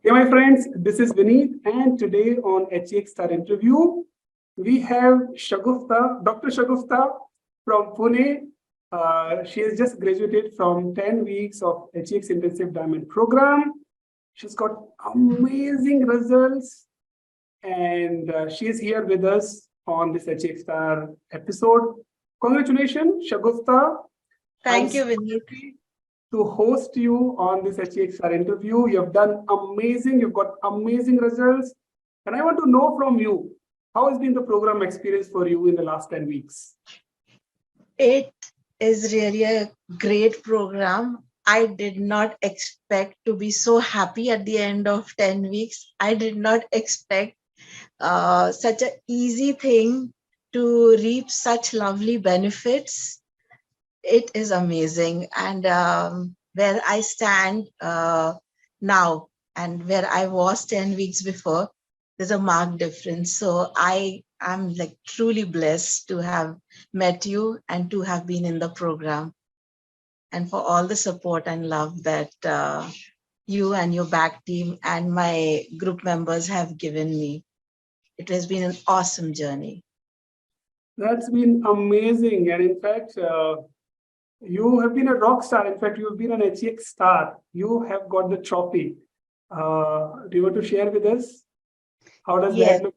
Hey, my friends, this is Vineet, and today on HEX Star Interview, we have Shagufta, Dr. Shagufta from Pune. She has just graduated from 10 weeks of HEX Intensive Diamond Program. She's got amazing results, and she is here with us on this HEX Star episode. Congratulations, Shagufta. Thank you, Vineet. To host you on this HEXR interview. You have done amazing. You've got amazing results. And I want to know from you, how has been the program experience for you in the last 10 weeks? It is really a great program. I did not expect to be so happy at the end of 10 weeks. I did not expect such an easy thing to reap such lovely benefits. It is amazing. And where I stand now and where I was 10 weeks before, there's a marked difference. So I'm like truly blessed to have met you and to have been in the program, and for all the support and love that you and your back team and my group members have given me. It has been an awesome journey. That's been amazing. And in fact, you have been a rock star. In fact, you've been an HEX star. You have got the trophy. Do you want to share with us? How does that look?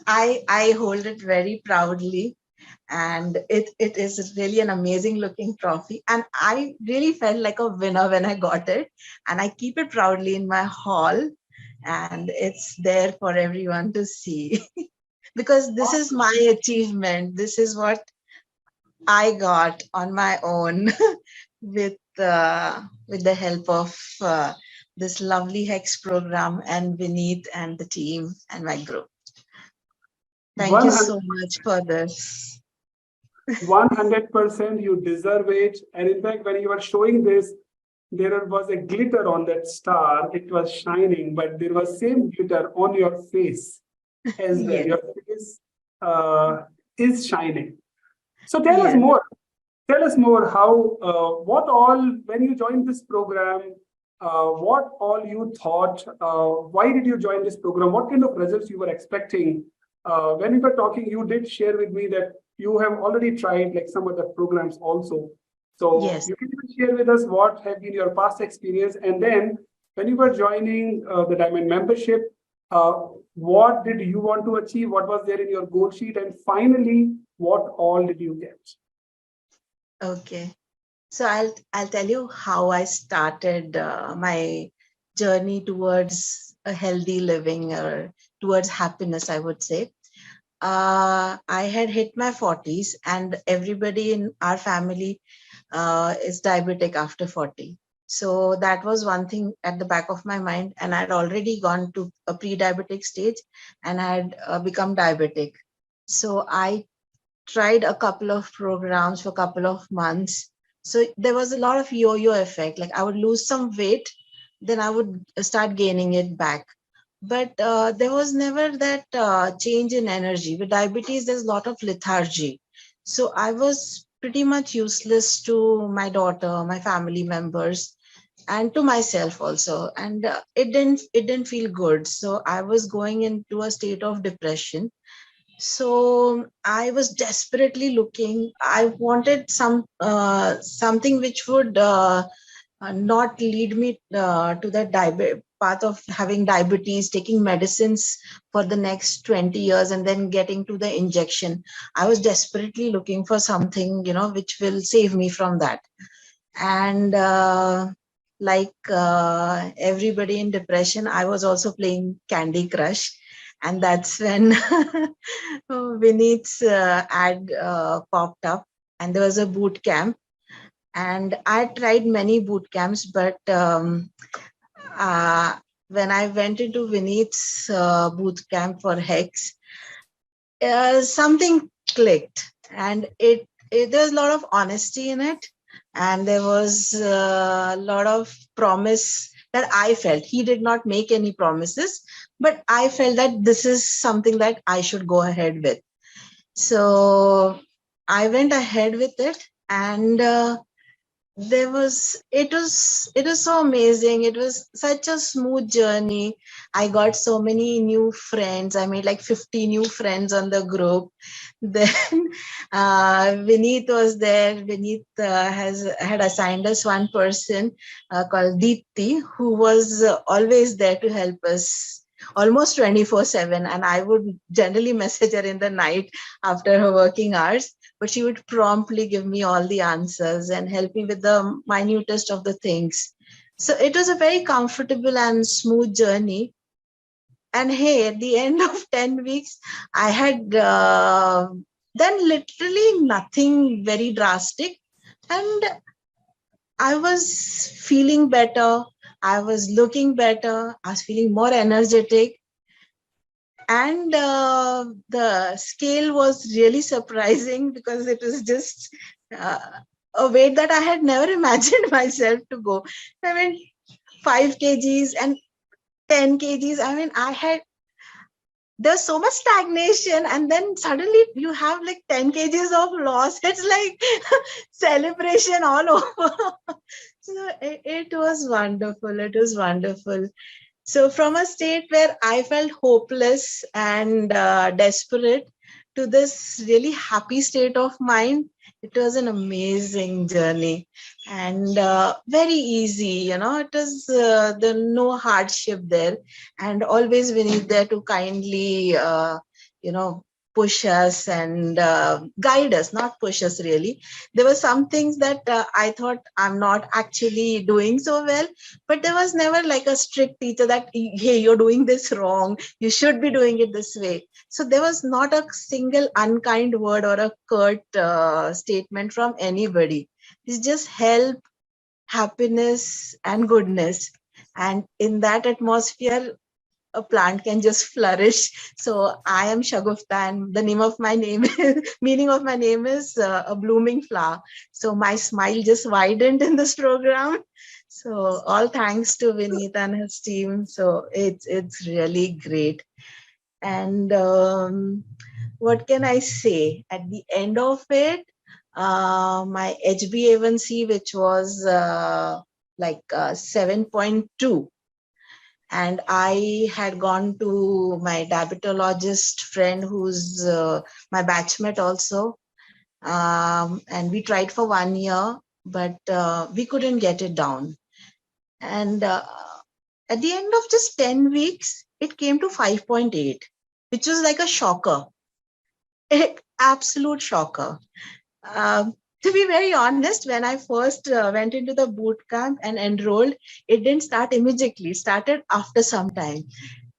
I hold it very proudly, and it is really an amazing looking trophy. And I really felt like a winner when I got it. And I keep it proudly in my hall, and it's there for everyone to see. Because this is my achievement. This is what I got on my own with the help of this lovely HEX program and Vineet and the team and my group. Thank you so much for this. 100% you deserve it. And in fact, when you were showing this, there was a glitter on that star. It was shining, but there was same glitter on your face as well. Yes. Your face is shining. So tell us more. Tell us more how, what all, when you joined this program, what all you thought, why did you join this program? What kind of results you were expecting? When we were talking, you did share with me that you have already tried like some other programs also. So you can even share with us what have been your past experience. And then when you were joining the Diamond membership, what did you want to achieve? What was there in your goal sheet? And finally, what all did you get? Okay. So I'll tell you how I started my journey towards a healthy living or towards happiness, I would say. I had hit my 40s, and everybody in our family is diabetic after 40. So that was one thing at the back of my mind. And I'd already gone to a pre-diabetic stage and I had become diabetic. So I tried a couple of programs for a couple of months. So there was a lot of yo-yo effect. Like I would lose some weight, then I would start gaining it back. But there was never that change in energy. With diabetes, there's a lot of lethargy. So I was pretty much useless to my daughter, my family members, and to myself also. And it didn't feel good. So I was going into a state of depression. So I was desperately looking. I wanted something which would not lead me to the path of having diabetes, taking medicines for the next 20 years and then getting to the injection. I was desperately looking for something, which will save me from that. And like everybody in depression, I was also playing Candy Crush. And that's when Vineet's ad popped up, and there was a boot camp. And I tried many boot camps, but when I went into Vineet's boot camp for HEX, something clicked, and there's a lot of honesty in it, and there was a lot of promise that I felt. He did not make any promises, but I felt that this is something that I should go ahead with. So I went ahead with it, and it was so amazing. It was such a smooth journey. I got so many new friends. I made like 50 new friends on the group. Then Vineet was there. Vineet had assigned us one person called Deepti, who was always there to help us almost 24/7. And I would generally message her in the night after her working hours, but she would promptly give me all the answers and help me with the minutest of the things. So it was a very comfortable and smooth journey. And hey, at the end of 10 weeks, I had done literally nothing very drastic. And I was feeling better. I was looking better. I was feeling more energetic. And the scale was really surprising because it was just uh, a weight that I had never imagined myself to go. I mean, 5 kgs and 10 kgs. I mean, there's so much stagnation, and then suddenly you have like 10 kgs of loss. It's like celebration all over. So it was wonderful. It was wonderful. So, from a state where I felt hopeless and desperate to this really happy state of mind, it was an amazing journey and very easy. It was the no hardship there, and always we need there to kindly, you know, push us and guide us, not push us really. There were some things that I thought I'm not actually doing so well, but there was never like a strict teacher that, hey, you're doing this wrong, you should be doing it this way. So there was not a single unkind word or a curt statement from anybody. It's just help, happiness and goodness, and in that atmosphere a plant can just flourish. So I am Shagufta, and the name of my name meaning of my name is a blooming flower. So my smile just widened in this program. So all thanks to Vineet and his team. So it's really great. And what can I say? At the end of it, my HbA1c, which was like 7.2, and I had gone to my diabetologist friend who's my batchmate also, and we tried for 1 year, but we couldn't get it down. And at the end of just 10 weeks, it came to 5.8, which was like a shocker, absolute shocker. To be very honest, when I first went into the boot camp and enrolled, it didn't start immediately, it started after some time.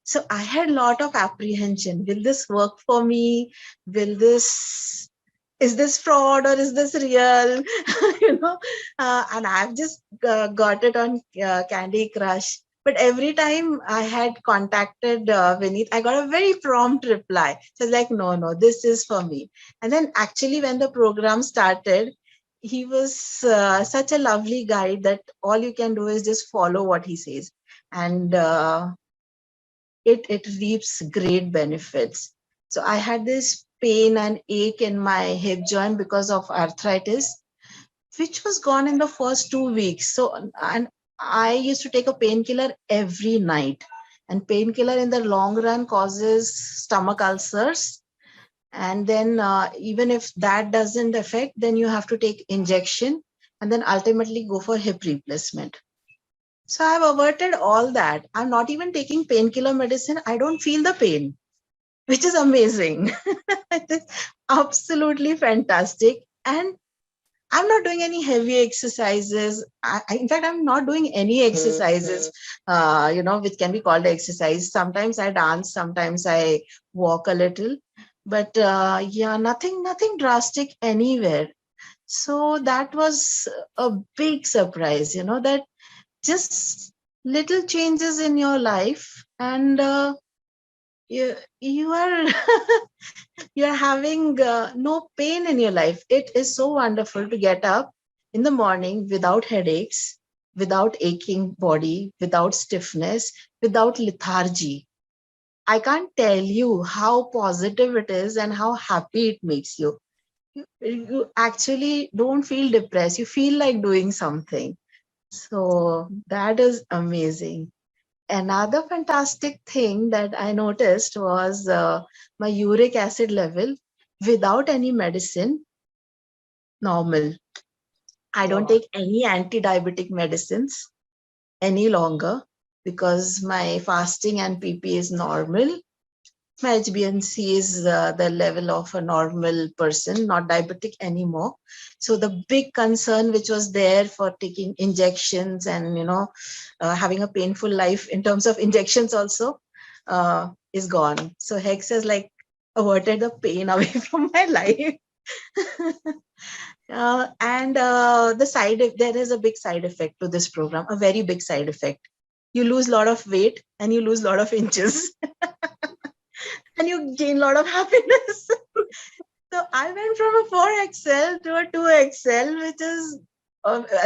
So I had a lot of apprehension. Will this work for me? Will this, is this fraud or is this real? And I've just got it on Candy Crush. But every time I had contacted Vineet, I got a very prompt reply. So I was like, no, no, this is for me. And then actually, when the program started, he was such a lovely guide that all you can do is just follow what he says. And it reaps great benefits. So I had this pain and ache in my hip joint because of arthritis, which was gone in the first 2 weeks. So, and I used to take a painkiller every night. And painkiller in the long run causes stomach ulcers. And then even if that doesn't affect, then you have to take injection and then ultimately go for hip replacement. So I've averted all that. I'm not even taking painkiller medicine. I don't feel the pain, which is amazing. It is absolutely fantastic. And I'm not doing any heavy exercises. In fact, I'm not doing any exercises, which can be called exercise. Sometimes I dance, sometimes I walk a little, but yeah, nothing drastic anywhere. So that was a big surprise, that just little changes in your life, and you are you're having no pain in your life. It is so wonderful to get up in the morning without headaches, without aching body, without stiffness, without lethargy. I can't tell you how positive it is and how happy it makes you. you actually don't feel depressed. You feel like doing something. So that is amazing. Another fantastic thing that I noticed was my uric acid level without any medicine, normal. I don't Wow. take any anti-diabetic medicines any longer because my fasting and PP is normal. My HbA1c is the level of a normal person, not diabetic anymore. So the big concern which was there for taking injections and having a painful life in terms of injections also is gone. So Hex has like averted the pain away from my life. And there is a big side effect to this program, a very big side effect. You lose a lot of weight and you lose a lot of inches and you gain a lot of happiness. So I went from a 4XL to a 2XL, which is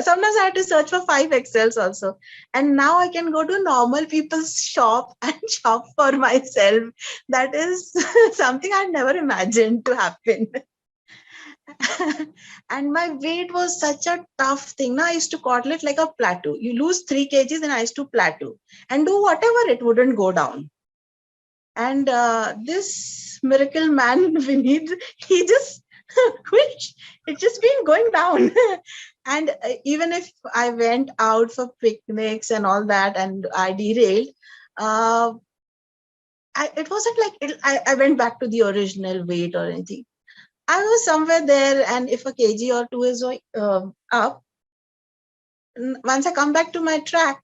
sometimes I had to search for 5XLs also. And now I can go to normal people's shop and shop for myself. That is something I never imagined to happen. And my weight was such a tough thing. Now I used to call it like a plateau. You lose 3 kgs and I used to plateau and do whatever, it wouldn't go down. And this miracle man, Vineet, he just which it's just been going down. And even if I went out for picnics and all that and I derailed, uh, it wasn't like I went back to the original weight or anything. I was somewhere there, and if a kg or two is up, once I come back to my track,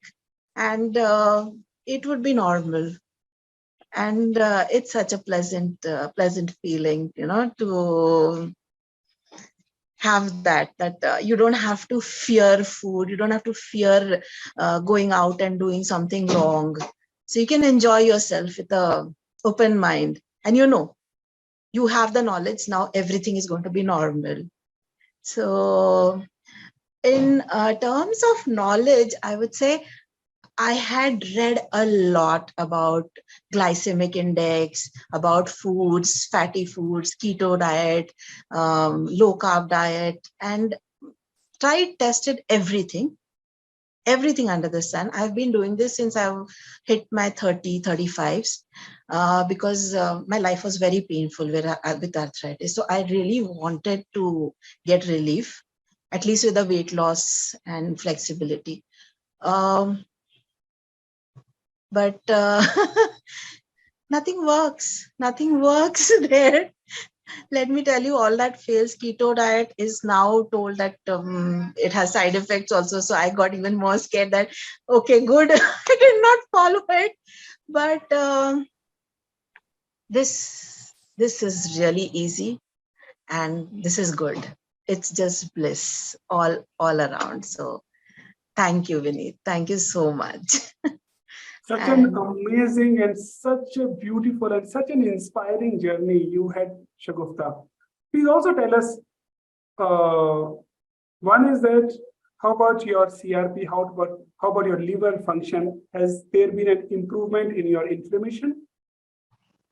and it would be normal. And it's such a pleasant feeling, to have that you don't have to fear food, you don't have to fear going out and doing something wrong. So you can enjoy yourself with a open mind, and you have the knowledge now, everything is going to be normal. So in terms of knowledge, I would say I had read a lot about glycemic index, about foods, fatty foods, keto diet, low carb diet, and tested everything under the sun. I've been doing this since I've hit my 35s because my life was very painful with arthritis. So I really wanted to get relief, at least with the weight loss and flexibility. But nothing works there. Let me tell you, all that fails. Keto diet is now told that it has side effects also. So I got even more scared that, okay, good, I did not follow it. But this is really easy, and this is good. It's just bliss all around. So thank you, Vineet. Thank you so much. Such an And amazing and such a beautiful and such an inspiring journey you had, Shagufta. Please also tell us, uh, one is that how about your CRP? How about your liver function? Has there been an improvement in your inflammation?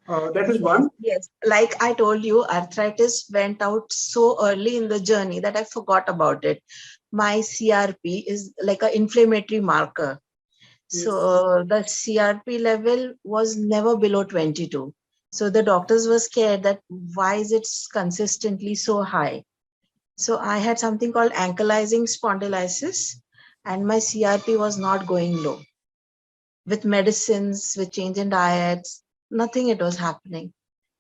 That is yes, one. yes. Like I told you, arthritis went out so early in the journey that I forgot about it. My CRP is like an inflammatory marker. Yes. So the CRP level was never below 22. So the doctors were scared that why is it consistently so high? So I had something called ankylosing spondylitis, and my CRP was not going low. With medicines, with change in diets, nothing it was happening.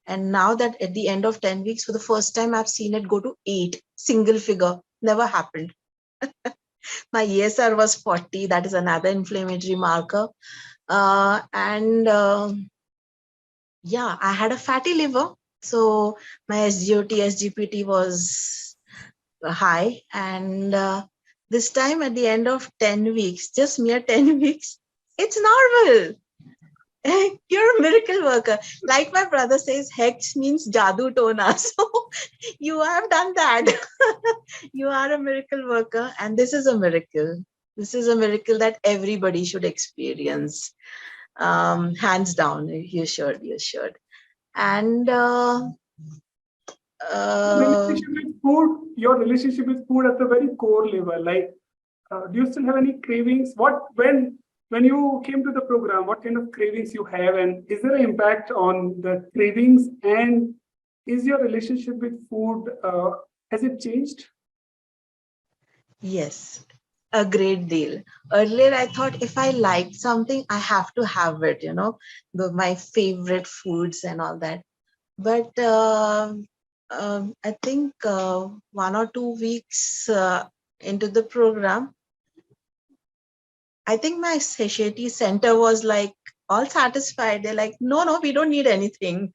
And now that at the end of 10 weeks, for the first time, I've seen it go to 8, single figure. Never happened. My ESR was 40. That is another inflammatory marker. And yeah, I had a fatty liver. So my SGOT, SGPT was high. And this time at the end of 10 weeks, just mere 10 weeks, it's normal. You're a miracle worker. Like my brother says, Hex means Jadu Tona. So you have done that. You are a miracle worker, and this is a miracle. This is a miracle that everybody should experience. Hands down, you should. And Uh, Your relationship with food at the very core level, like, do you still have any cravings? When you came to the program, what kind of cravings you have, and is there an impact on the cravings? And is your relationship with food, has it changed? yes, a great deal. Earlier, I thought if I liked something, I have to have it, my favorite foods and all that. But I think 1 or 2 weeks into the program, I think my satiety center was like all satisfied. They're like, no, no, we don't need anything.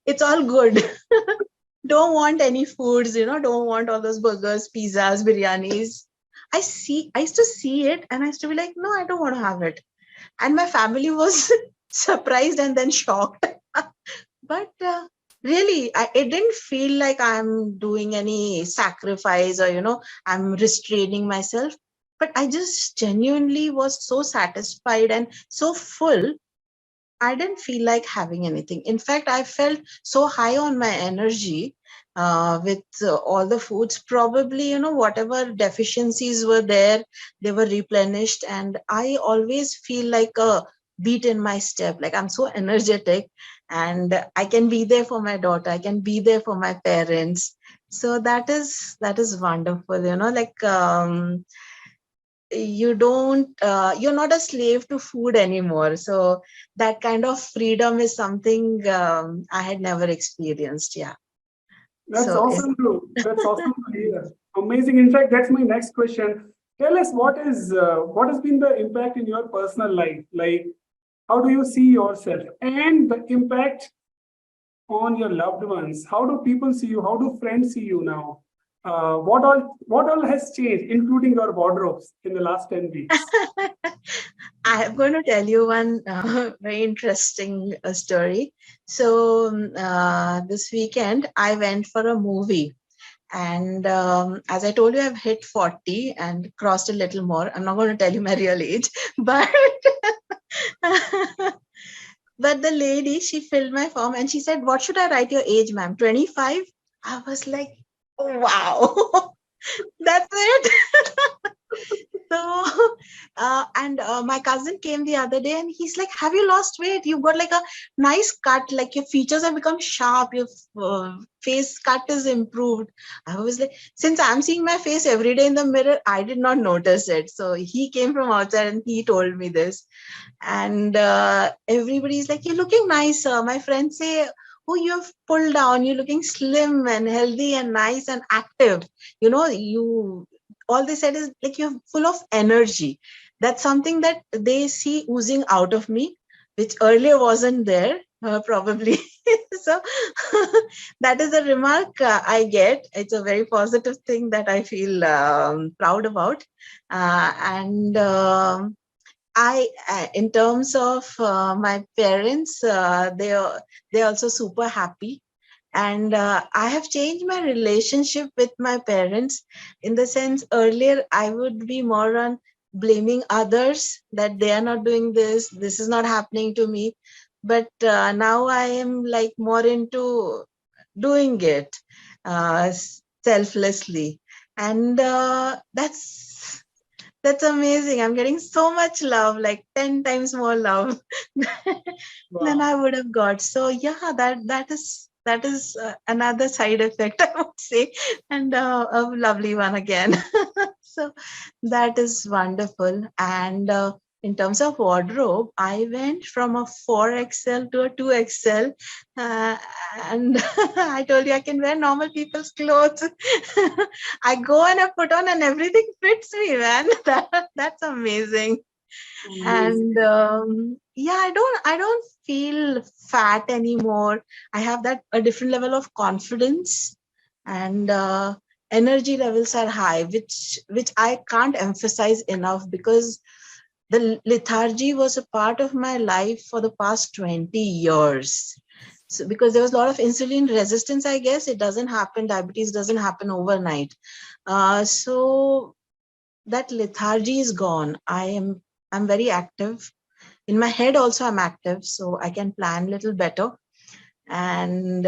It's all good. Don't want any foods, don't want all those burgers, pizzas, biryanis. I used to see it and I used to be like, no, I don't want to have it. And my family was surprised and then shocked. But really, it didn't feel like I'm doing any sacrifice or, I'm restraining myself. But I just genuinely was so satisfied and so full. I didn't feel like having anything. In fact, I felt so high on my energy with all the foods. Probably, whatever deficiencies were there, they were replenished. And I always feel like a beat in my step. Like I'm so energetic and I can be there for my daughter. I can be there for my parents. So that is wonderful, like you're not a slave to food anymore. So that kind of freedom is something I had never experienced. Yeah. That's So awesome that's awesome to hear. Amazing. In fact, that's my next question. Tell us what has been the impact in your personal life? Like, how do you see yourself and the impact on your loved ones? How do people see you? How do friends see you now? What all has changed, including your wardrobes in the last 10 weeks? I'm going to tell you one very interesting story. So this weekend I went for a movie. And as I told you, I've hit 40 and crossed a little more. I'm not going to tell you my real age, but but the lady, she filled my form and she said, what should I write your age, ma'am? 25? I was like, oh, wow, that's it. So, and my cousin came the other day and he's like, have you lost weight? You've got like a nice cut, like your features have become sharp, your face cut is improved. I was like, since I'm seeing my face every day in the mirror, I did not notice it. So he came from outside and he told me this. And everybody's like, you're looking nice. My friends say, oh, you've pulled down, you're looking slim and healthy and nice and active. You all they said is like you're full of energy. That's something that they see oozing out of me, which earlier wasn't there, probably. So that is a remark I get. It's a very positive thing that I feel proud about. And in terms of my parents, they're also super happy. And I have changed my relationship with my parents in the sense earlier I would be more on blaming others that they are not doing this is not happening to me. But now I am like more into doing it uh, selflessly. And that's amazing. I'm getting so much love, like 10 times more love than Wow. I would have got. So yeah, that is another side effect, I would say, and a lovely one again. So that is wonderful. And in terms of wardrobe, I went from a 4XL to a 2XL. Uh, and I told you I can wear normal people's clothes. I go and I put on and everything fits me, man. That's amazing. And Amazing. yeah, I don't feel fat anymore. I have that a different level of confidence, and energy levels are high, which I can't emphasize enough, because the lethargy was a part of my life for the past 20 years. So, because there was a lot of insulin resistance, I guess it doesn't happen. Diabetes doesn't happen overnight. So that lethargy is gone. I'm very active. In my head also I'm active, so I can plan a little better. And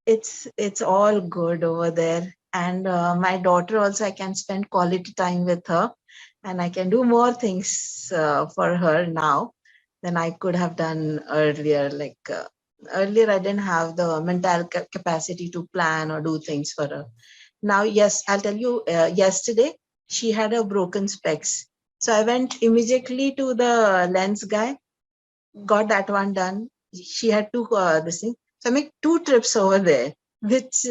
it's all good over there. And my daughter also, I can spend quality time with her, and I can do more things for her now than I could have done earlier. Like earlier, I didn't have the mental capacity to plan or do things for her. Now, yes, I'll tell you, yesterday she had a broken specs. So I went immediately to the lens guy, got that one done. She had two this thing. So I make 2 trips over there, which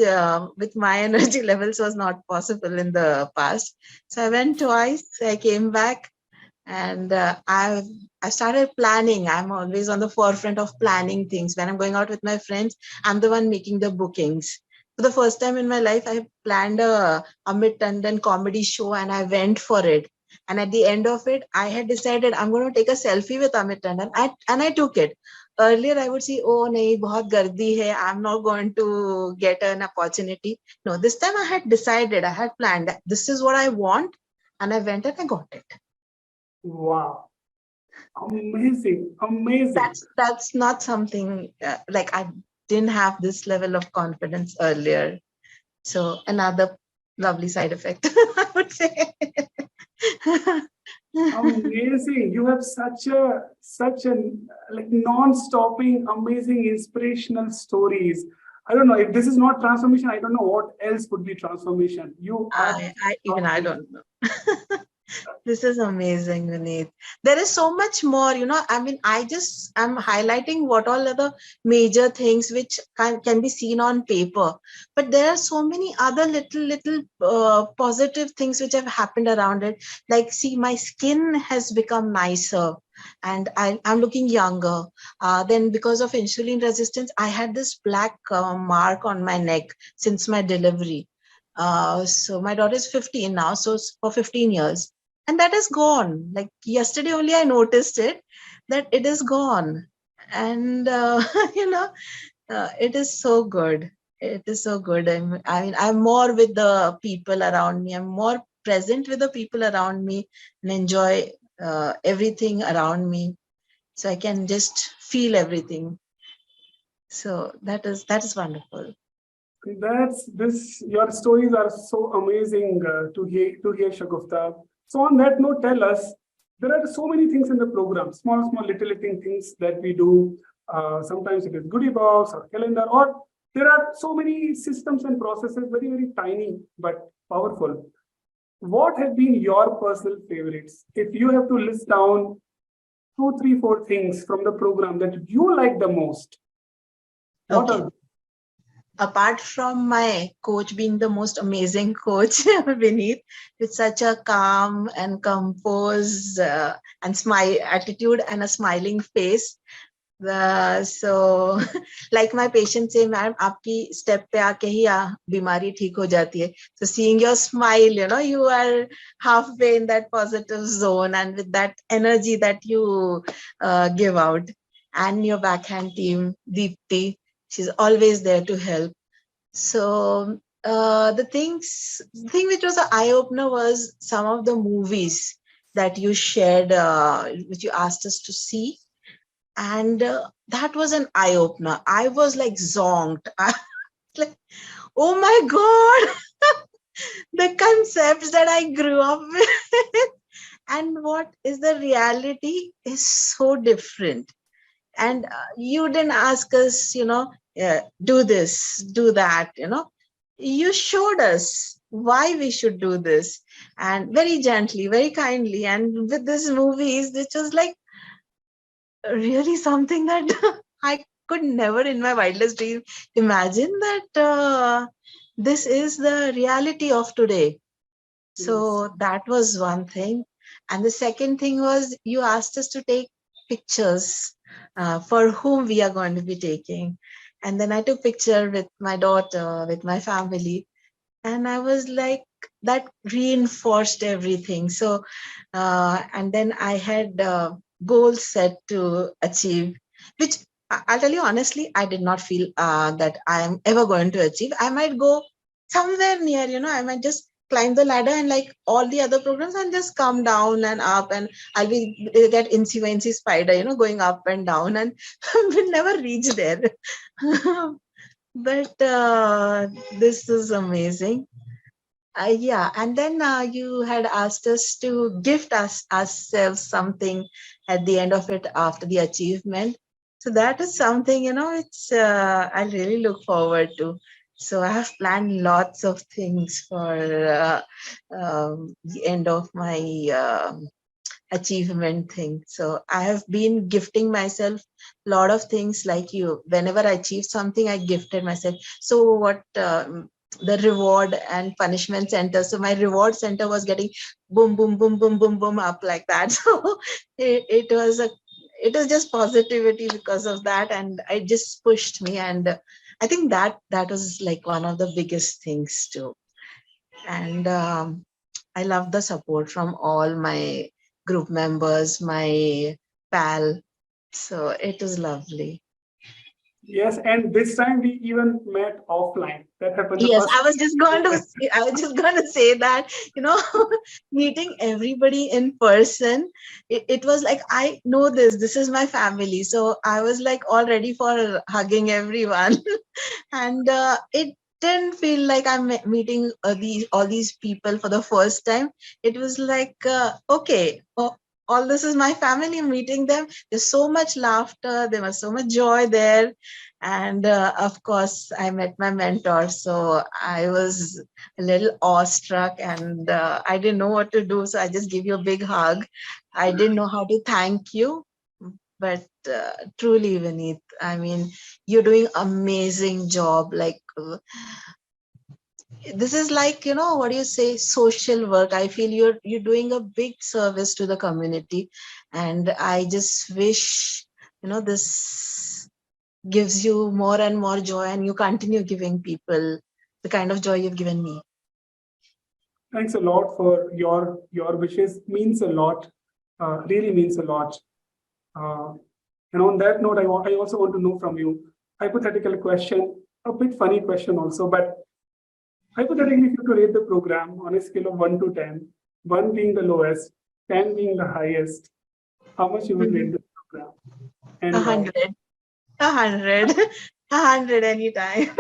with my energy levels was not possible in the past. So I went twice. I came back, and I started planning. I'm always on the forefront of planning things. When I'm going out with my friends, I'm the one making the bookings. For the first time in my life, I planned a Amit Tandon comedy show, and I went for it. And at the end of it, I had decided I'm going to take a selfie with Amit Tandon, and I took it. Earlier, I would say, "Oh, nahi, bahut gardi hai. I'm not going to get an opportunity." No, this time I had decided, I had planned. This is what I want, and I went and I got it. Wow. Amazing. Amazing. That's not something like I didn't have this level of confidence earlier. So another lovely side effect, I would say. Amazing. You have such an like non-stopping, amazing, inspirational stories. I don't know if this is not transformation. I don't know what else would be transformation. You are I don't know. This is amazing, Vineet. There is so much more, I mean, I'm highlighting what all are the major things which can be seen on paper. But there are so many other little positive things which have happened around it. Like, see, my skin has become nicer, and I'm looking younger. Then because of insulin resistance, I had this black mark on my neck since my delivery. So my daughter is 15 now, so for 15 years. And that is gone. Like yesterday only I noticed it, that it is gone. And, it is so good. It is so good. I'm more with the people around me. I'm more present with the people around me and enjoy everything around me. So I can just feel everything. So that is wonderful. That's this. Your stories are so amazing to hear, Shagufta. So on that note, tell us. There are so many things in the program, small little things that we do. Sometimes it is goodie box or calendar, or there are so many systems and processes, very tiny but powerful. What have been your personal favorites? If you have to list down two, three, four things from the program that you like the most, what Okay. are Apart from my coach being the most amazing coach, Vineet, with such a calm and composed and smile attitude and a smiling face. So like my patient say, ma'am, आपकी step पे आके ही बीमारी ठीक हो जाती है. So seeing your smile, you are halfway in that positive zone, and with that energy that you give out, and your backhand team, Deepti, she's always there to help. So the thing which was an eye opener was some of the movies that you shared, which you asked us to see, and that was an eye opener. I was like zonked. I was like, oh my god, the concepts that I grew up with and what is the reality is so different. And you didn't ask us, do this, do that, you showed us why we should do this, and very gently, very kindly, and with these movies, which was like really something that I could never in my wildest dream imagine that this is the reality of today. So that was one thing. And the second thing was you asked us to take pictures for whom we are going to be taking. And then I took picture with my daughter, with my family. And I was like, that reinforced everything. So, and then I had goals set to achieve, which I'll tell you honestly, I did not feel that I am ever going to achieve. I might go somewhere near, I might just climb the ladder and like all the other programs and just come down and up, and I'll be that incy spider, going up and down, and will never reach there. But this is amazing. Yeah, and then you had asked us to gift us ourselves something at the end of it after the achievement. So that is something, it's I really look forward to. So I have planned lots of things for the end of my achievement thing. So I have been gifting myself a lot of things like you. Whenever I achieved something, I gifted myself. So what the reward and punishment center. So my reward center was getting boom, boom, boom, boom, boom, boom up like that. So it was just positivity because of that, and it just pushed me. And I think that was like one of the biggest things too. And I love the support from all my group members, my pal. So it was lovely. Yes, and this time we even met offline. That happened the Yes, first I was just going to say that, meeting everybody in person, it was like, I know this is my family. So I was like all ready for hugging everyone. And it didn't feel like I'm meeting all these people for the first time. It was like okay, all this is my family. I'm meeting them. There's so much laughter, there was so much joy there. And of course I met my mentor, so I was a little awestruck, and I didn't know what to do, so I just gave you a big hug. I didn't know how to thank you, but truly, Vineet, I mean, you're doing amazing job. Like this is like, what do you say, social work. I feel you're doing a big service to the community, and I just wish, this gives you more and more joy, and you continue giving people the kind of joy you've given me. Thanks a lot for your wishes. Means a lot. Really means a lot. Uh, and on that note, I also want to know from you hypothetical question, a bit funny question also, but hypothetically, if you could rate the program on a scale of 1 to 10, 1 being the lowest, 10 being the highest, how much you would rate Mhm. the program A and why? 100, 100, 100 anytime.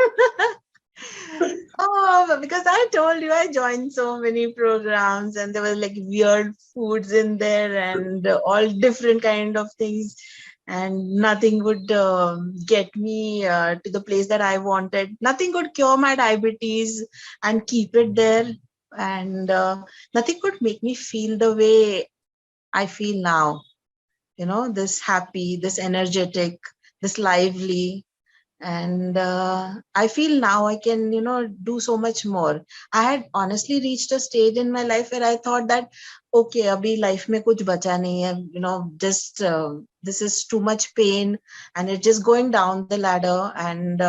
Oh, because I told you I joined so many programs, and there were like weird foods in there, and all different kind of things, and nothing would get me to the place that I wanted. Nothing could cure my diabetes and keep it there, and nothing could make me feel the way I feel now. This happy, this energetic, this lively. And I feel now I can do so much more. I had honestly reached a stage in my life where I thought that, okay, abhi life mein kuch bacha nahi hai, just this is too much pain, and it's just going down the ladder. And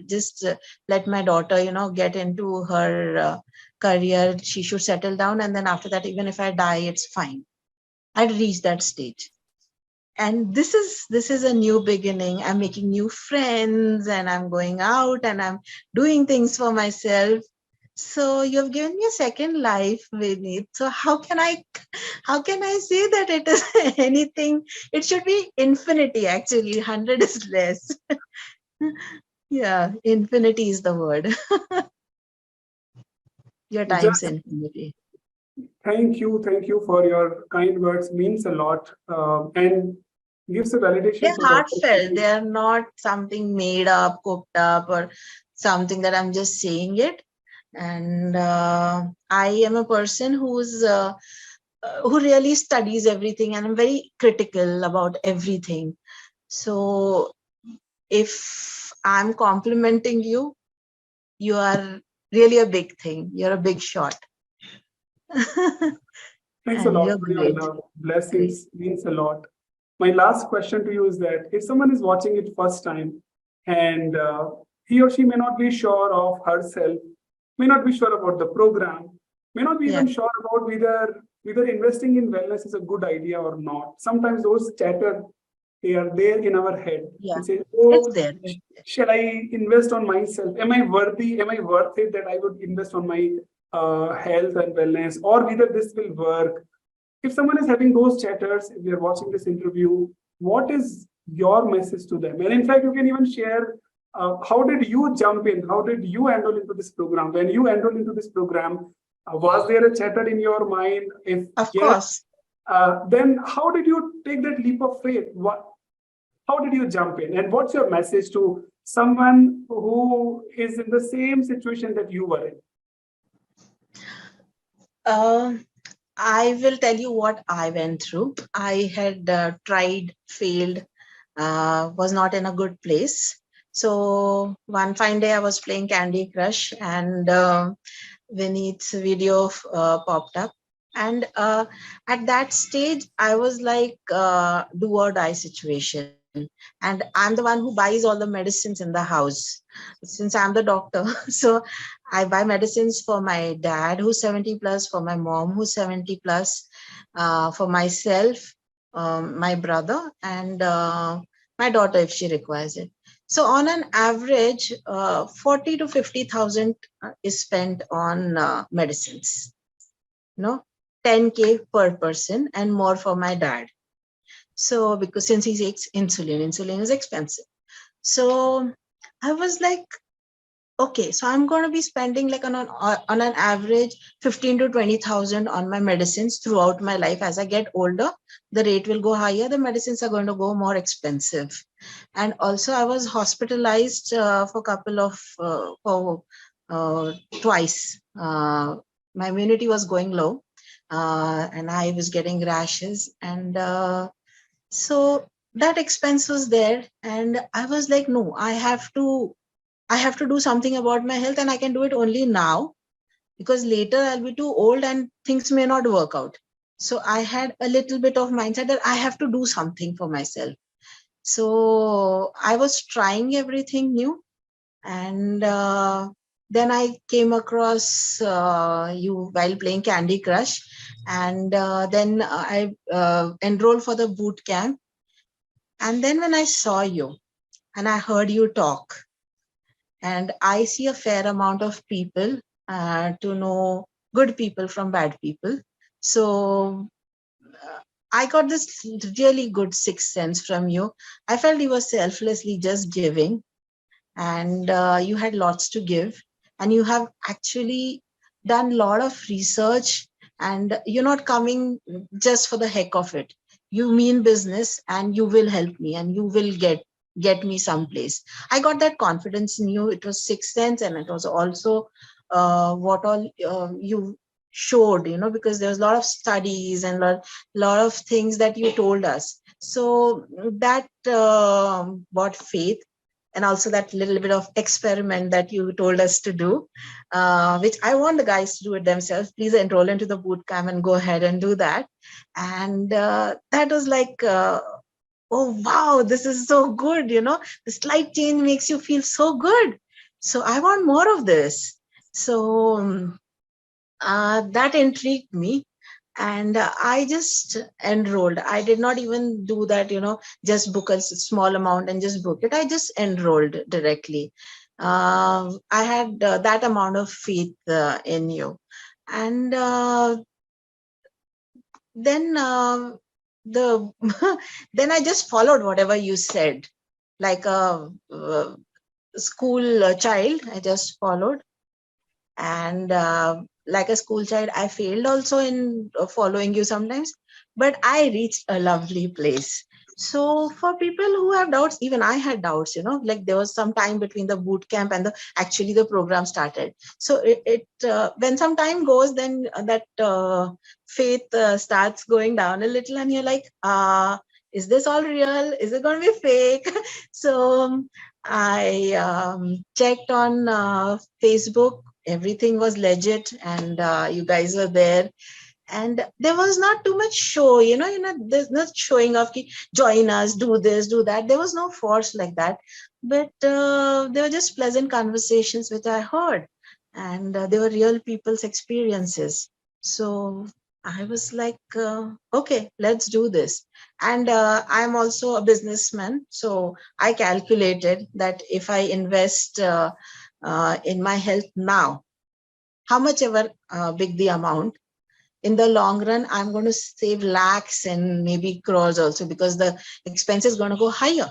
just let my daughter get into her career. She should settle down, and then after that, even if I die, it's fine. I'd reached that stage. And this is a new beginning. I'm making new friends, and I'm going out, and I'm doing things for myself. So you've given me a second life, Vineet. So how can I say that it is anything? It should be infinity, actually. 100 is less. Yeah, infinity is the word. Your time's Just infinity. thank you for your kind words. Means a lot and gives a validation They're to the heartfelt. opportunity. They're not something made up, cooked up, or something that I'm just saying it. And I am a person who really studies everything, and I'm very critical about everything. So if I'm complimenting you, you are really a big thing. You're a big shot. Thanks a And lot you're for your great. love. Great. Blessings means a lot. My last question to you is that if someone is watching it first time and he or she may not be sure of herself, may not be sure about the program, may not be Yeah. even sure about whether investing in wellness is a good idea or not. Sometimes those chatter, they are there in our head Yeah. and say, It's "Oh, there. shall I invest on myself? Am I worthy? Am I worth it that I would invest on my health and wellness, or whether this will work?" If someone is having those chatters, if they're watching this interview, what is your message to them? And in fact, you can even share how did you jump in? How did you enroll into this program? When you enrolled into this program, was there a chatter in your mind? If Of yes, course. then how did you take that leap of faith? How did you jump in? And what's your message to someone who is in the same situation that you were in? Uh, I will tell you what I went through. I had tried, failed, was not in a good place. So one fine day I was playing Candy Crush, and Vineet's video popped up. And at that stage, I was like, do or die situation. And I'm the one who buys all the medicines in the house since I'm the doctor. So I buy medicines for my dad who's 70 plus, for my mom who's 70 plus, for myself, my brother, and my daughter if she requires it. So on an average, 40 to 50,000 is spent on medicines, you know, 10K per person and more for my dad. So because since he takes insulin is expensive. So I was like, okay, so I'm going to be spending like on an average 15 to 20,000 on my medicines throughout my life. As I get older, the rate will go higher. The medicines are going to go more expensive. And also I was hospitalized for a couple of, twice. My immunity was going low and I was getting rashes. And so that expense was there. And I was like, no, I have to do something about my health, and I can do it only now because later I'll be too old and things may not work out. So I had a little bit of mindset that I have to do something for myself. So I was trying everything new, and then I came across you while playing Candy Crush, and then I enrolled for the boot camp. And then when I saw you and I heard you talk, and I see a fair amount of people to know good people from bad people. So I got this really good sixth sense from you. I felt you were selflessly just giving, and you had lots to give, and you have actually done a lot of research, and you're not coming just for the heck of it. You mean business, and you will help me, and you will get me someplace. I got that confidence in you. It was sixth sense, and it was also what all you showed, because there was a lot of studies and lot of things that you told us. So that brought faith, and also that little bit of experiment that you told us to do, which I want the guys to do it themselves. Please enroll into the boot camp and go ahead and do that. And that was like, oh, wow, this is so good. The slight change makes you feel so good. So I want more of this. So that intrigued me. And I just enrolled. I did not even do that, just book a small amount and just book it. I just enrolled directly. I had that amount of faith in you. And then the then I just followed whatever you said, like a school child. I just followed. And like a school child, I failed also in following you sometimes, but I reached a lovely place. So for people who have doubts, even I had doubts, like there was some time between the boot camp and actually the program started. So it when some time goes, then that faith starts going down a little, and you're like, is this all real? Is it going to be fake? So I checked on Facebook. Everything was legit, and you guys were there, and there was not too much show, there's not showing off, join us, do this, do that. There was no force like that, but there were just pleasant conversations which I heard, and they were real people's experiences. So I was like, okay, let's do this. And I'm also a businessman, so I calculated that if I invest in my health now, how much ever big the amount, in the long run, I'm going to save lakhs and maybe crores also, because the expense is going to go higher.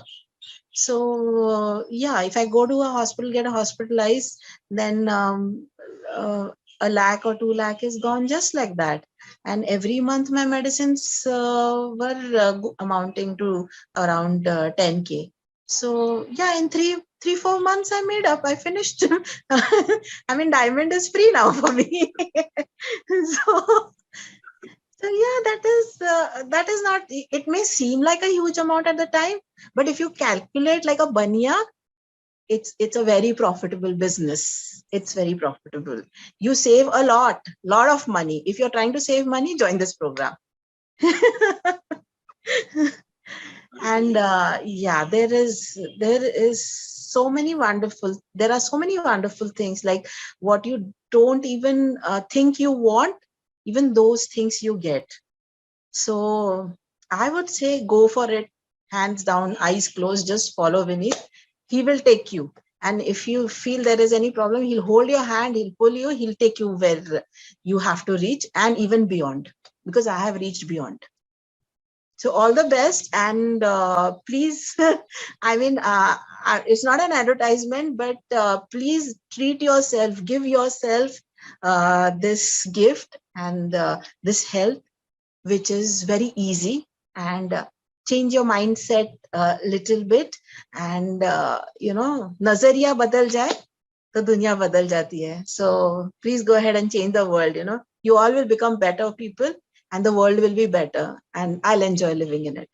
So yeah, if I go to a hospital, get hospitalized, then a lakh or 2 lakh is gone just like that. And every month my medicines were amounting to around 10K. So yeah, in 4 months I made up. I finished. I mean, diamond is free now for me. So so yeah, that is not. It may seem like a huge amount at the time, but if you calculate like a banya, it's a very profitable business. It's very profitable. You save a lot of money. If you're trying to save money, join this program. And yeah, there is so many wonderful. There are so many wonderful things, like what you don't even think you want. Even those things you get. So I would say go for it, hands down, eyes closed, just follow Vinith. He will take you. And if you feel there is any problem, he'll hold your hand, he'll pull you, he'll take you where you have to reach and even beyond, because I have reached beyond. So all the best, and please, I mean, it's not an advertisement, but please treat yourself, give yourself this gift and this health, which is very easy, and change your mindset a little bit, and nazariya badal jaye to dunya badal jati hai. So please go ahead and change the world. You all will become better people, and the world will be better, and I'll enjoy living in it.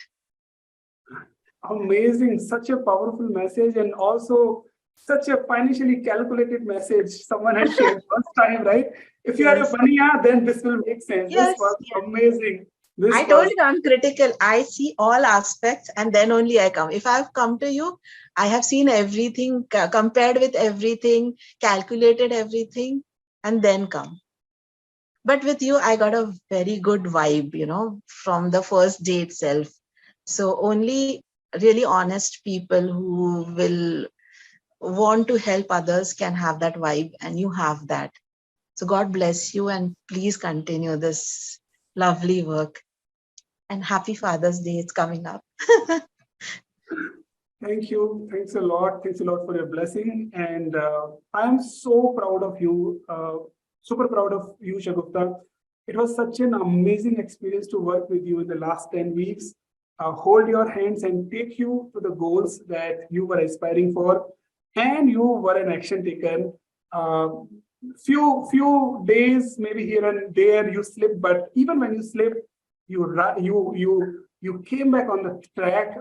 Amazing, such a powerful message, and also such a financially calculated message someone has shared first time, right? If you are a Yes. banya, then this will make sense. Yes. This was Yes. amazing. This I told was you I'm critical. I see all aspects and then only I come. If I've come to you, I have seen everything, compared with everything, calculated everything, and then come. But with you, I got a very good vibe, from the first day itself. So only really honest people who will want to help others can have that vibe, and you have that. So God bless you, and please continue this lovely work. And happy Father's Day, it's coming up. Thank you. Thanks a lot. Thanks a lot for your blessing. And I'm so proud of you, super proud of you, Shagufta. It was such an amazing experience to work with you in the last 10 weeks. Hold your hands and take you to the goals that you were aspiring for. And you were an action taker. Few days, maybe here and there, you slipped, but even when you slipped, you came back on the track.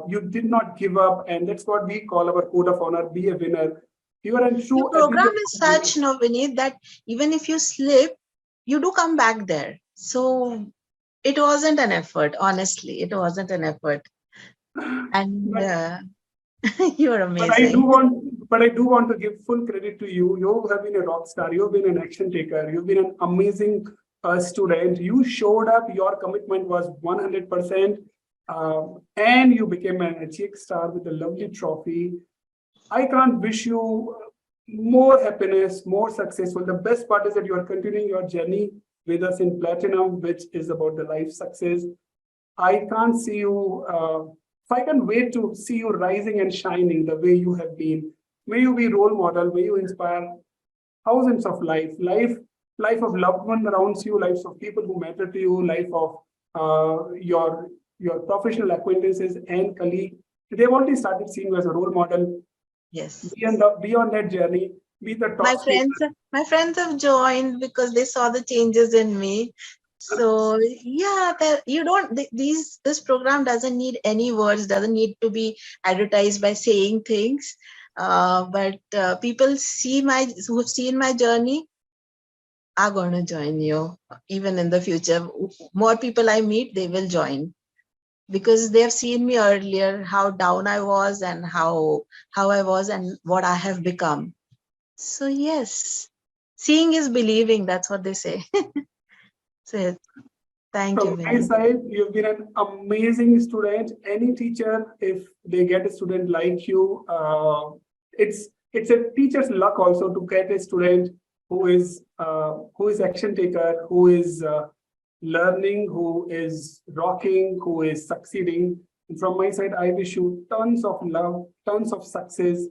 You did not give up, and that's what we call our code of honor: be a winner. You are a true Your program epitome is of winner. such, Vinith, that even if you slip, you do come back there. So it wasn't an effort, honestly. It wasn't an effort. And But you're But I do amazing. want, but I do want to give full credit to you. You have been a rock star. You've been an action taker. You've been an amazing student. You showed up. Your commitment was 100%, and you became an achieved star with a lovely trophy. I can't wish you more happiness, more successful. The best part is that you are continuing your journey with us in Platinum, which is about the life success. I can't see you. I can't wait to see you rising and shining the way you have been. May you be role model. May you inspire thousands of life of loved ones around you, lives of people who matter to you, life of your professional acquaintances and colleagues. They've already started seeing you as a role model. Yes. Be on that journey. Be the top My speaker. friends have joined because they saw the changes in me. So yeah, you don't, this program doesn't need any words, doesn't need to be advertised by saying things. But people who've seen my journey are going to join you even in the future. More people I meet, they will join, because they have seen me earlier, how down I was and how I was and what I have become. So yes, seeing is believing. That's what they say. So thank you, From my Vinny. side, you've been an amazing student. Any teacher, if they get a student like you, it's a teacher's luck also to get a student who is action taker, who is learning, who is rocking, who is succeeding. And from my side, I wish you tons of love, tons of success,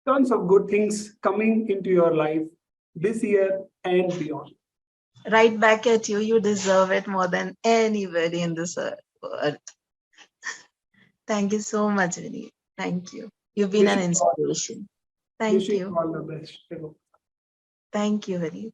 tons of good things coming into your life this year and beyond. Right back at you. You deserve it more than anybody in this earth. Thank you so much, Vinny. Thank you. You've been Wish an you all, inspiration. wish Thank you you. all the best. Thank you, Vinny.